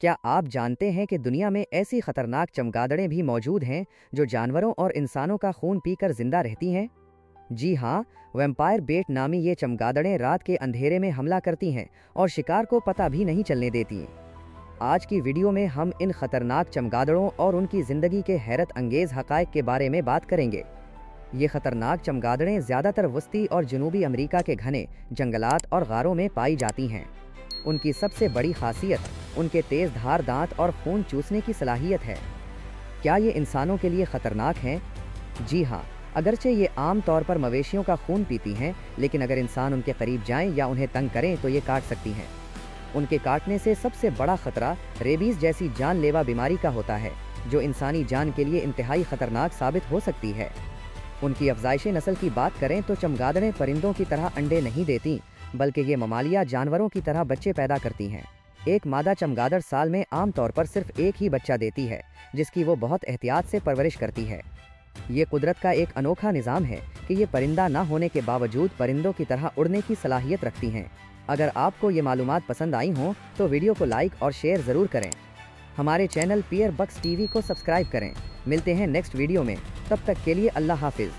क्या आप जानते हैं कि दुनिया में ऐसी खतरनाक चमगादड़ें भी मौजूद हैं जो जानवरों और इंसानों का खून पीकर जिंदा रहती हैं? जी हाँ, वैम्पायर बेट नामी ये चमगादड़ें रात के अंधेरे में हमला करती हैं और शिकार को पता भी नहीं चलने देती। आज की वीडियो में हम इन खतरनाक चमगादड़ों और उनकी ज़िंदगी के हैरत अंगेज़ हक़ाइक़ के बारे में बात करेंगे। ये खतरनाक चमगादड़ें ज़्यादातर वस्ती और जनूबी अमेरिका के घने जंगलात और गारों में पाई जाती हैं। उनकी सबसे बड़ी खासियत उनके तेज़ धार दांत और खून चूसने की सलाहियत है। क्या ये इंसानों के लिए ख़तरनाक हैं? जी हाँ, अगरचे ये आम तौर पर मवेशियों का खून पीती हैं, लेकिन अगर इंसान उनके करीब जाएं या उन्हें तंग करें तो ये काट सकती हैं। उनके काटने से सबसे बड़ा खतरा रेबीज़ जैसी जानलेवा बीमारी का होता है, जो इंसानी जान के लिए इंतहाई ख़तरनाक साबित हो सकती है। उनकी अफज़ाइश नस्ल की बात करें तो चमगादड़ें परिंदों की तरह अंडे नहीं देती, बल्कि ये ममालिया जानवरों की तरह बच्चे पैदा करती हैं। एक मादा चमगादड़ साल में आम तौर पर सिर्फ एक ही बच्चा देती है, जिसकी वो बहुत एहतियात से परवरिश करती है। ये कुदरत का एक अनोखा निज़ाम है कि ये परिंदा ना होने के बावजूद परिंदों की तरह उड़ने की सलाहियत रखती हैं। अगर आपको ये मालूमात पसंद आई हों तो वीडियो को लाइक और शेयर ज़रूर करें। हमारे चैनल पियर बक्स टीवी को सब्सक्राइब करें। मिलते हैं नेक्स्ट वीडियो में, तब तक के लिए अल्लाह हाफिज़।